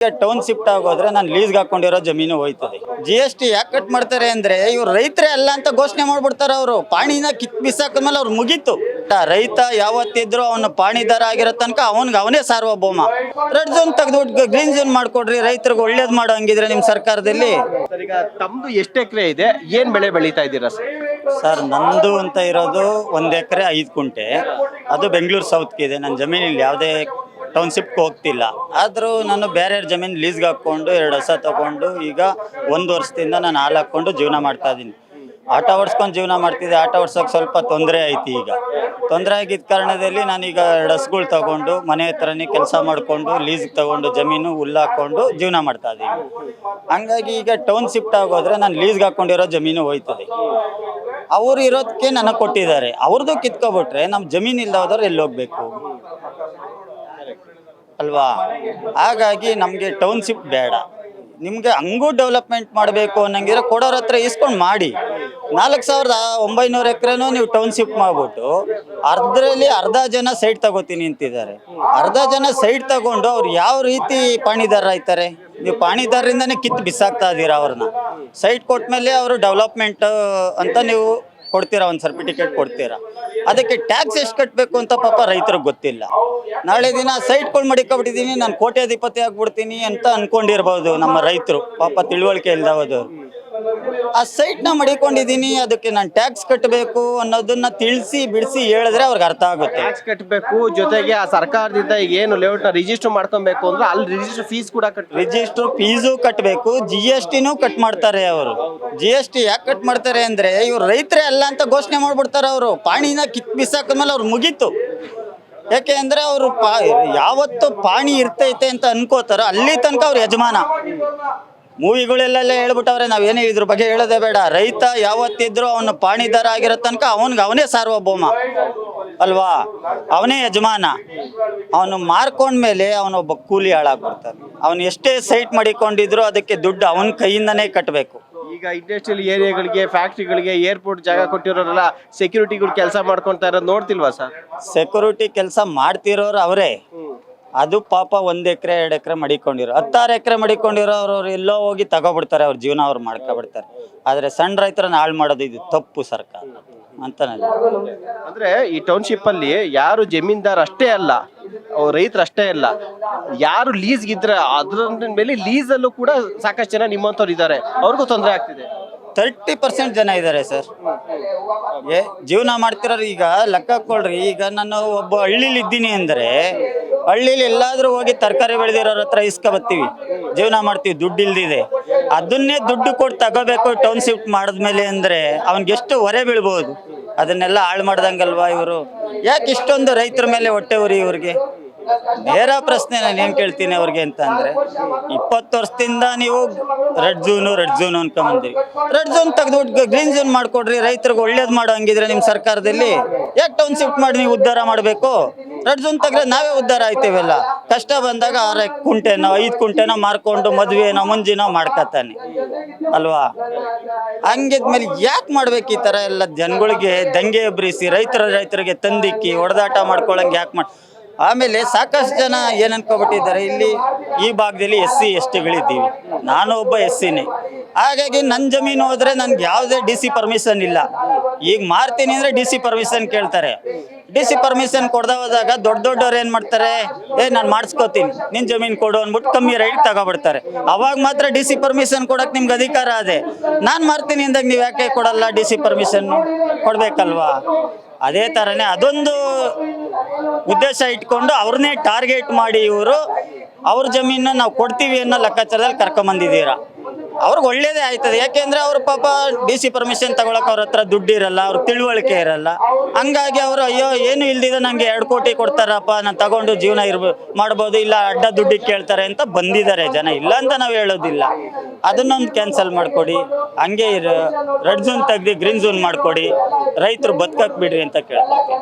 Town shift ಆಗೋದ್ರೆ ನಾನು ಲೀಸ್ಗೆ ಹಾಕೊಂಡಿರೋ ಜಮೀನು ಹೋಯ್ತದೆ. GST ಯಾಕೆ ಕಟ್ ಮಾಡ್ತಾರೆ ಅಂದ್ರೆ ಇವ್ರು ರೈತರೇ ಅಲ್ಲ ಅಂತ ಘೋಷಣೆ ಮಾಡ್ಬಿಡ್ತಾರೆ. ಅವರು ಪಾಣಿನ ಕಿತ್ ಬಿಸಾಕದ್ಮೇಲೆ ಅವ್ರು ಮುಗೀತು. ರೈತ ಯಾವತ್ತಿದ್ರು ಅವನು ಪಾಣಿದಾರ ಆಗಿರೋ ತನಕ ಅವನೇ ಸಾರ್ವಭೌಮ. ರೆಡ್ ಝೋನ್ ತೆಗೆದು ಗ್ರೀನ್ ಝೋನ್ ಮಾಡ್ಕೊಡ್ರಿ, ರೈತರಿಗೆ ಒಳ್ಳೇದ್ ಮಾಡೋ ಹಂಗಿದ್ರೆ ನಿಮ್ ಸರ್ಕಾರದಲ್ಲಿ. ಈಗ ತಮ್ದು ಎಷ್ಟು ಎಕರೆ ಇದೆ, ಏನ್ ಬೆಳೆ ಬೆಳೀತಾ ಇದ್ದೀರಾ ಸರ್? ನಂದು ಅಂತ ಇರೋದು 1 ಎಕರೆ 5 ಕುಂಟೆ. ಅದು ಬೆಂಗಳೂರು ಸೌತ್ಗೆ ಇದೆ. ನನ್ನ ಜಮೀನಲ್ಲಿ ಯಾವುದೇ ಟೌನ್ಶಿಪ್ಗೆ ಹೋಗ್ತಿಲ್ಲ. ಆದರೂ ನಾನು ಬೇರೆ ಜಮೀನು ಲೀಸ್ಗೆ ಹಾಕ್ಕೊಂಡು 2 ಹಸ ತಗೊಂಡು ಈಗ 1 ವರ್ಷದಿಂದ ನಾನು ಹಾಲು ಹಾಕ್ಕೊಂಡು ಜೀವನ ಮಾಡ್ತಾ ಇದ್ದೀನಿ. ಆಟ ಓಡಿಸ್ಕೊಂಡು ಜೀವನ ಮಾಡ್ತಿದ್ದೆ. ಆಟ ಓಡ್ಸೋಕೆ ಸ್ವಲ್ಪ ತೊಂದರೆ ಐತಿ. ಈಗ ತೊಂದರೆ ಆಗಿದ್ದ ಕಾರಣದಲ್ಲಿ ನಾನೀಗ 2 ಹಸುಗಳು ತಗೊಂಡು ಮನೆ ಹತ್ರನೇ ಕೆಲಸ ಮಾಡಿಕೊಂಡು ಲೀಸ್ಗೆ ತಗೊಂಡು ಜಮೀನು ಹುಲ್ಲು ಹಾಕ್ಕೊಂಡು ಜೀವನ ಮಾಡ್ತಾ ಇದ್ದೀನಿ. ಹಂಗಾಗಿ ಈಗ ಟೌನ್ ಶಿಫ್ಟ್ ಆಗೋದ್ರೆ ನಾನು ಲೀಸ್ಗೆ ಹಾಕ್ಕೊಂಡಿರೋ ಜಮೀನು ಹೋಯ್ತದೆ. ಅವ್ರು ಇರೋದಕ್ಕೆ ನನಗೆ ಕೊಟ್ಟಿದ್ದಾರೆ. ಅವ್ರದ್ದು ಕಿತ್ಕೊಬಿಟ್ರೆ ನಮ್ಮ ಜಮೀನು ಇಲ್ಲದ ಹೋದ್ರೆ ಎಲ್ಲಿ ಹೋಗ್ಬೇಕು ಅಲ್ವಾ? ಹಾಗಾಗಿ ನಮಗೆ ಟೌನ್ ಶಿಫ್ಟ್ ಬೇಡ. ನಿಮಗೆ ಹಂಗೂ ಡೆವಲಪ್ಮೆಂಟ್ ಮಾಡಬೇಕು ಅನ್ನಂಗಿದ್ರೆ ಕೊಡೋರ ಹತ್ರ ಇಸ್ಕೊಂಡು ಮಾಡಿ. 4,900 ಎಕರೆನೂ ನೀವು ಟೌನ್ ಶಿಫ್ಟ್ ಮಾಡ್ಬಿಟ್ಟು ಅರ್ಧರಲ್ಲಿ ಅರ್ಧ ಜನ ಸೈಟ್ ತಗೋತೀನಿ ಅಂತಿದ್ದಾರೆ. ಅರ್ಧ ಜನ ಸೈಟ್ ತಗೊಂಡು ಅವ್ರು ಯಾವ ರೀತಿ ಪಾಣಿದಾರ ಆಯ್ತಾರೆ? ನೀವು ಪಾಣಿದಾರರಿಂದನೇ ಕಿತ್ತು ಬಿಸಾಕ್ತಾ ಇದ್ದೀರಾ ಅವ್ರನ್ನ. ಸೈಟ್ ಕೊಟ್ಮೇಲೆ ಅವರು ಡೆವಲಪ್ಮೆಂಟ್ ಅಂತ ನೀವು ಕೊಡ್ತೀರಾ, ಒಂದು ಸರ್ಟಿಫಿಕೇಟ್ ಕೊಡ್ತೀರಾ. ಅದಕ್ಕೆ ಟ್ಯಾಕ್ಸ್ ಎಷ್ಟು ಕಟ್ಟಬೇಕು ಅಂತ ಪಾಪ ರೈತರಿಗೆ ಗೊತ್ತಿಲ್ಲ. ನಾಳೆ ದಿನ ಸೈಟ್ಗಳು ಮಡಿಕೊಬಿಟ್ಟಿದ್ದೀನಿ, ನಾನು ಕೋಟ್ಯಾಧಿಪತಿ ಆಗ್ಬಿಡ್ತೀನಿ ಅಂತ ಅನ್ಕೊಂಡಿರ್ಬೋದು ನಮ್ಮ ರೈತರು, ಪಾಪ ತಿಳುವಳಿಕೆ ಇಲ್ದವರು. ಆ ಸೈಟ್ನ ಮಡಿಕೊಂಡಿದ್ದೀನಿ, ಅದಕ್ಕೆ ನಾನು ಟ್ಯಾಕ್ಸ್ ಕಟ್ಟಬೇಕು ಅನ್ನೋದನ್ನ ತಿಳಿಸಿ ಬಿಡಿಸಿ ಹೇಳಿದ್ರೆ ಅವ್ರಿಗೆ ಅರ್ಥ ಆಗುತ್ತೆ. ಟ್ಯಾಕ್ಸ್ ಕಟ್ಟಬೇಕು, ಜೊತೆಗೆ ಆ ಸರ್ಕಾರದಿಂದ ಈಗ ಏನು ಲೇಔಟ್ನ ರಿಜಿಸ್ಟರ್ ಮಾಡ್ಕೊಬೇಕು ಅಂದ್ರೆ ಅಲ್ಲಿ ರಿಜಿಸ್ಟರ್ ಫೀಸ್ ಕೂಡ ರಿಜಿಸ್ಟರ್ ಫೀಸು ಕಟ್ಟಬೇಕು, GSTನೂ ಕಟ್ ಮಾಡ್ತಾರೆ ಅವರು. GST ಯಾಕೆ ಕಟ್ ಮಾಡ್ತಾರೆ ಅಂದ್ರೆ ಇವ್ರು ರೈತರೇ ಅಲ್ಲ ಅಂತ ಘೋಷಣೆ ಮಾಡ್ಬಿಡ್ತಾರೆ. ಅವರು ಪಾಣಿನ ಕಿತ್ ಬಿಸಾಕದ್ಮೇಲೆ ಅವ್ರು ಮುಗೀತು. ಯಾಕೆ ಅಂದ್ರೆ ಅವರು ಯಾವತ್ತು ಪಾಣಿ ಇರ್ತೈತೆ ಅಂತ ಅನ್ಕೋತಾರೋ ಅಲ್ಲಿ ತನಕ ಅವ್ರ ಯಜಮಾನ. ಮೂವಿಗಳೆಲ್ಲ ಹೇಳ್ಬಿಟ್ಟವ್ರೆ, ನಾವೇನೇ ಇದ್ರ ಬಗ್ಗೆ ಹೇಳೋದೇ ಬೇಡ. ರೈತ ಯಾವತ್ತಿದ್ರು ಅವನು ಪಾಣಿದಾರ ಆಗಿರೋ ತನಕ ಅವನೇ ಸಾರ್ವಭೌಮ ಅಲ್ವಾ? ಅವನೇ ಯಜಮಾನ. ಅವನು ಮಾರ್ಕೊಂಡ್ಮೇಲೆ ಅವನೊಬ್ಬ ಕೂಲಿ ಹಾಳಾಗ್ಬಿಡ್ತಾನೆ. ಅವನು ಎಷ್ಟೇ ಸೈಟ್ ಮಾಡಿಕೊಂಡಿದ್ರು ಅದಕ್ಕೆ ದುಡ್ಡು ಅವನ ಕೈಯಿಂದನೇ ಕಟ್ಟಬೇಕು. ಈಗ ಇಂಡಸ್ಟ್ರಿಯಲ್ ಏರಿಯಾಗಳಿಗೆ, ಫ್ಯಾಕ್ಟ್ರಿಗಳಿಗೆ, ಏರ್ಪೋರ್ಟ್ ಜಾಗ ಕೊಟ್ಟಿರೋರೆಲ್ಲ ಸೆಕ್ಯೂರಿಟಿಗಳು ಕೆಲಸ ಮಾಡ್ಕೊಳ್ತಾ ಇರೋದು ನೋಡ್ತಿಲ್ವಾ ಸರ್? ಸೆಕ್ಯೂರಿಟಿ ಕೆಲಸ ಮಾಡ್ತಿರೋರು ಅವರೇ. ಅದು ಪಾಪ 1 ಎಕರೆ 2 ಎಕರೆ ಮಡಿಕೊಂಡಿರೋ, 10 ಎಕರೆ ಮಡಿಕೊಂಡಿರೋ ಅವ್ರು ಎಲ್ಲೋ ಹೋಗಿ ತಗೋಬಿಡ್ತಾರೆ. ಅವ್ರ ಜೀವನ ಅವ್ರು ಮಾಡ್ಕೊಬಿಡ್ತಾರೆ. ಆದ್ರೆ ಸಣ್ಣ ರೈತರನ್ನ ಹಾಳು ಮಾಡೋದು ಇದು ತಪ್ಪು ಸರ್ಕಾರ ಅಂತ. ಅಂದ್ರೆ ಈ ಟೌನ್ಶಿಪ್ ಅಲ್ಲಿ ಯಾರು ಜಮೀನ್ದಾರ್ ಅಷ್ಟೇ ಅಲ್ಲ, ರೈತರು ಅಷ್ಟೇ ಅಲ್ಲ, ಯಾರು ಲೀಸ್ಗಿದ್ರೆ ಅದ್ರ ಮೇಲೆ ಲೀಸ್ ಅಲ್ಲೂ ಕೂಡ ಸಾಕಷ್ಟು ಜನ ನಿಮ್ಮಂತವ್ರು ಇದ್ದಾರೆ, ಅವ್ರಿಗೂ ತೊಂದರೆ ಆಗ್ತಿದೆ. 30% ಜನ ಇದ್ದಾರೆ ಸರ್. ಜೀವನ ಮಾಡ್ತಿರೋರು. ಈಗ ಲೆಕ್ಕ ಕೊಡ್ರಿ, ಈಗ ನಾನು ಒಬ್ಬ ಹಳ್ಳಿಲಿ ಇದ್ದೀನಿ ಅಂದ್ರೆ ಹಳ್ಳಿಲಿ ಎಲ್ಲಾದ್ರೂ ಹೋಗಿ ತರಕಾರಿ ಬೆಳೆದಿರೋರ ಹತ್ರ ಇಸ್ಕೊಬತ್ತೀವಿ, ಜೀವನ ಮಾಡ್ತೀವಿ. ದುಡ್ಡು ಇಲ್ದಿದೆ, ಅದನ್ನೇ ದುಡ್ಡು ಕೊಟ್ಟು ತಗೋಬೇಕು ಟೌನ್ ಶಿಫ್ಟ್ ಮಾಡಿದ್ಮೇಲೆ ಅಂದ್ರೆ ಅವ್ನಿಗೆ ಎಷ್ಟು ಹೊರೆ ಬೀಳ್ಬೋದು. ಅದನ್ನೆಲ್ಲ ಹಾಳು ಮಾಡ್ದಂಗಲ್ವಾ ಇವರು? ಯಾಕೆ ಇಷ್ಟೊಂದು ರೈತರ ಮೇಲೆ ಹೊಟ್ಟೆ ಉರಿ ಇವ್ರಿಗೆ? ನೇರ ಪ್ರಶ್ನೆ ನಾನು ಏನ್ ಕೇಳ್ತೀನಿ ಅವ್ರಿಗೆ ಅಂತ ಅಂದ್ರೆ, 20 ವರ್ಷದಿಂದ ನೀವು ರೆಡ್ ಝೋನ್ ಅನ್ಕೊಂಬಂದಿರಿ. ರೆಡ್ ಝೋನ್ ತೆಗೆದು ಗ್ರೀನ್ ಝೋನ್ ಮಾಡ್ಕೊಡ್ರಿ, ರೈತರಿಗೆ ಒಳ್ಳೇದ್ ಮಾಡೋ ಹಂಗಿದ್ರೆ ನಿಮ್ ಸರ್ಕಾರದಲ್ಲಿ. ಯಾಕೆ ಟೌನ್ ಶಿಫ್ಟ್ ಮಾಡಿ ನೀವು ಉದ್ಧಾರ ಮಾಡಬೇಕು? ರೆಡ್ ಝೋನ್ ತೆಗೆದ್ರೆ ನಾವೇ ಉದ್ಧಾರ ಆಯ್ತೀವಲ್ಲ. ಕಷ್ಟ ಬಂದಾಗ 6 ಕುಂಟೆನೋ 5 ಕುಂಟೆನೋ ಮಾರ್ಕೊಂಡು ಮದ್ವೆನೋ ಮುಂಜಿನೋ ಮಾಡ್ಕತಾನೆ ಅಲ್ವಾ? ಹಂಗಿದ್ಮೇಲೆ ಯಾಕೆ ಮಾಡ್ಬೇಕು ಈ ತರ ಎಲ್ಲ? ಜನಗಳಿಗೆ ದಂಗೆ ಎಬ್ರಿಸಿ ರೈತರಿಗೆ ತಂದಿಕ್ಕಿ ಹೊಡೆದಾಟ ಮಾಡ್ಕೊಳಂಗೆ ಯಾಕೆ ಆಮೇಲೆ ಸಾಕಷ್ಟು ಜನ ಏನು ಅನ್ಕೊಬಿಟ್ಟಿದ್ದಾರೆ, ಇಲ್ಲಿ ಈ ಭಾಗದಲ್ಲಿ SC STಗಳಿದ್ದೀವಿ. ನಾನು ಒಬ್ಬ SCನೇ. ಹಾಗಾಗಿ ನನ್ನ ಜಮೀನು ಹೋದ್ರೆ ನನ್ಗೆ ಯಾವುದೇ DC ಪರ್ಮಿಷನ್ ಇಲ್ಲ. ಈಗ ಮಾರ್ತೀನಿ ಅಂದ್ರೆ DC ಪರ್ಮಿಷನ್ ಕೇಳ್ತಾರೆ. DC ಪರ್ಮಿಷನ್ ಕೊಡ್ದ ಹೋದಾಗ ದೊಡ್ಡವ್ರು ಏನು ಮಾಡ್ತಾರೆ, ನಾನು ಮಾಡಿಸ್ಕೋತೀನಿ, ನಿನ್ನ ಜಮೀನು ಕೊಡು ಅಂದ್ಬಿಟ್ಟು ಕಮ್ಮಿ ರೇಟ್ ತಗೊಬಿಡ್ತಾರೆ. ಅವಾಗ ಮಾತ್ರ DC ಪರ್ಮಿಷನ್ ಕೊಡೋಕೆ ನಿಮ್ಗೆ ಅಧಿಕಾರ ಅದೇ. ನಾನು ಮಾರ್ತೀನಿ ಅಂದಾಗ ನೀವು ಯಾಕೆ ಕೊಡಲ್ಲ? DC ಪರ್ಮಿಷನ್ ಕೊಡಬೇಕಲ್ವಾ? ಅದೇ ಥರನೇ ಅದೊಂದು ಉದ್ದೇಶ ಇಟ್ಕೊಂಡು ಅವ್ರನ್ನೇ ಟಾರ್ಗೆಟ್ ಮಾಡಿ ಇವರು ಅವ್ರ ಜಮೀನನ್ನ ನಾವು ಕೊಡ್ತೀವಿ ಅನ್ನೋ ಲೆಕ್ಕಾಚಾರದಲ್ಲಿ ಕರ್ಕೊಂಬಂದಿದ್ದೀರಾ. ಅವ್ರಿಗೆ ಒಳ್ಳೇದೇ ಆಯ್ತದೆ. ಯಾಕೆಂದ್ರೆ ಅವ್ರ ಪಾಪ DC ಪರ್ಮಿಷನ್ ತಗೊಳಕ್ ಅವ್ರ ಹತ್ರ ದುಡ್ಡು ಇರಲ್ಲ, ಅವ್ರ ತಿಳುವಳಿಕೆ ಇರಲ್ಲ. ಹಂಗಾಗಿ ಅವರು ಅಯ್ಯೋ ಏನು ಇಲ್ದಿದೆ ನಂಗೆ 2 ಕೋಟಿ ಕೊಡ್ತಾರಪ್ಪ, ನಾನು ತಗೊಂಡು ಜೀವನ ಮಾಡ್ಬೋದು, ಇಲ್ಲ ಅಡ್ಡ ದುಡ್ಡಿಗೆ ಕೇಳ್ತಾರೆ ಅಂತ ಬಂದಿದ್ದಾರೆ ಜನ. ಇಲ್ಲ ಅಂತ ನಾವು ಹೇಳೋದಿಲ್ಲ. ಅದನ್ನೊಂದು ಕ್ಯಾನ್ಸಲ್ ಮಾಡಿಕೊಡಿ. ಹಂಗೆ ರೆಡ್ ಝೋನ್ ತೆಗ್ದು ಗ್ರೀನ್ ಝೋನ್ ಮಾಡಿಕೊಡಿ, ರೈತರು ಬದುಕಕ್ಕೆ ಬಿಡ್ರಿ ಅಂತ ಕೇಳ್ತಾರೆ.